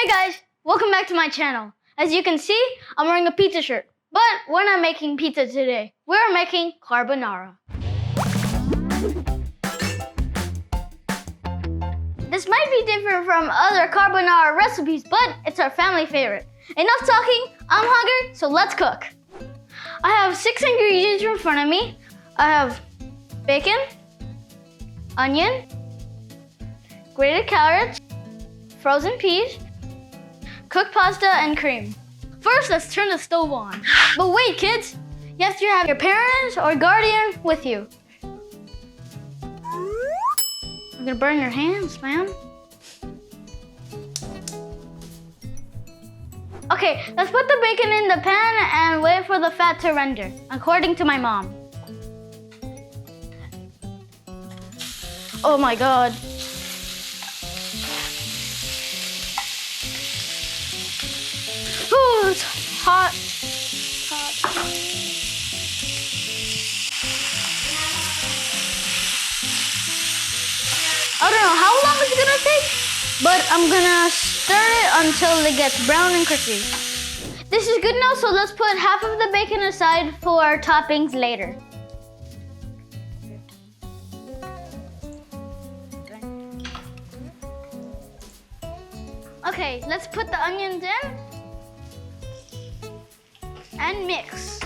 Hey guys, welcome back to my channel. As you can see, I'm wearing a pizza shirt, but we're not making pizza today. We're making carbonara. This might be different from other carbonara recipes, but it's our family favorite. Enough talking, I'm hungry, so let's cook. I have 6 ingredients in front of me. I have bacon, onion, grated carrots, frozen peas, cooked pasta, and cream. First, let's turn the stove on. But wait, kids, you have to have your parents or guardian with you. You're gonna burn your hands, man. Okay, let's put the bacon in the pan and wait for the fat to render, according to my mom. Oh my God. Ooh, it's hot. I don't know how long it's gonna take, but I'm gonna stir it until it gets brown and crispy. This is good now, so let's put half of the bacon aside for our toppings later. Okay, let's put the onions in and mix.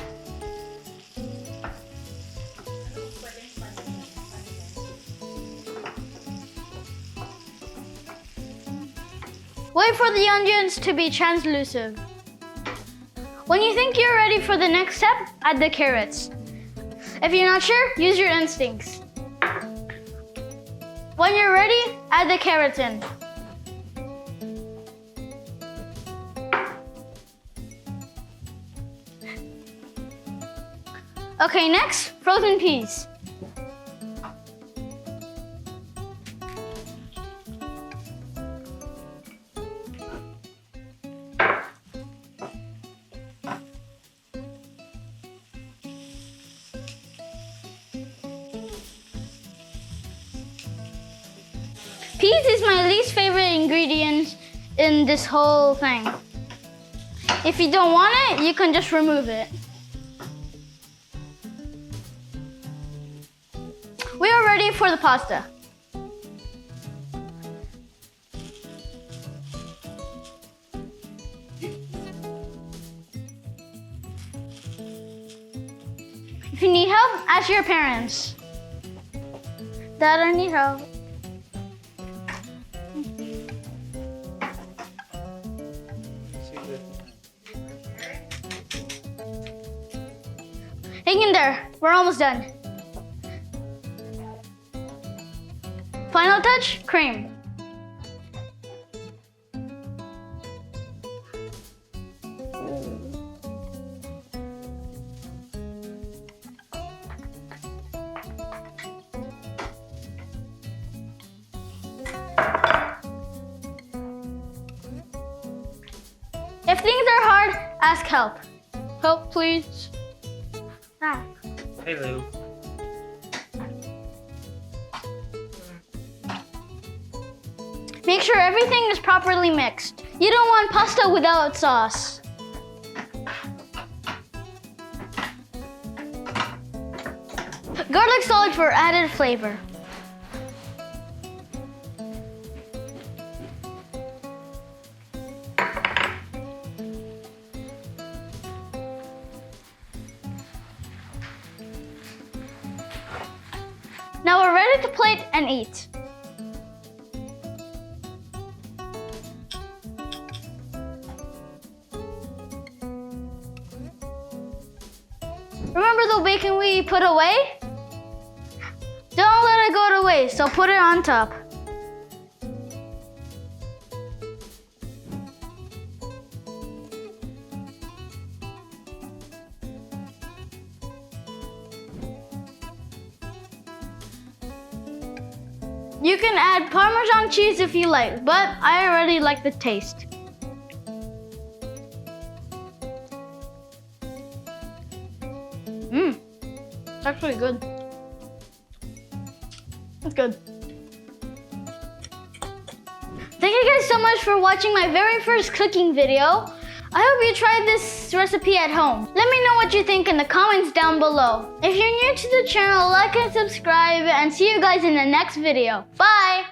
Wait for the onions to be translucent. When you think you're ready for the next step, add the carrots. If you're not sure, use your instincts. When you're ready, add the carrots in. Okay, next, frozen peas. Peas is my least favorite ingredient in this whole thing. If you don't want it, you can just remove it. We are ready for the pasta. If you need help, ask your parents. Dad, I need help. Hang in there, we're almost done. Final touch, cream. If things are hard, ask help. Help, please. Ah. Hey, Lou. Make sure everything is properly mixed. You don't want pasta without sauce. Garlic salt for added flavor. Now we're ready to plate and eat. Remember the bacon we put away? Don't let it go to waste, so put it on top. You can add Parmesan cheese if you like, but I already like the taste. It's actually good. It's good. Thank you guys so much for watching my very first cooking video. I hope you tried this recipe at home. Let me know what you think in the comments down below. If you're new to the channel, like and subscribe, and see you guys in the next video. Bye!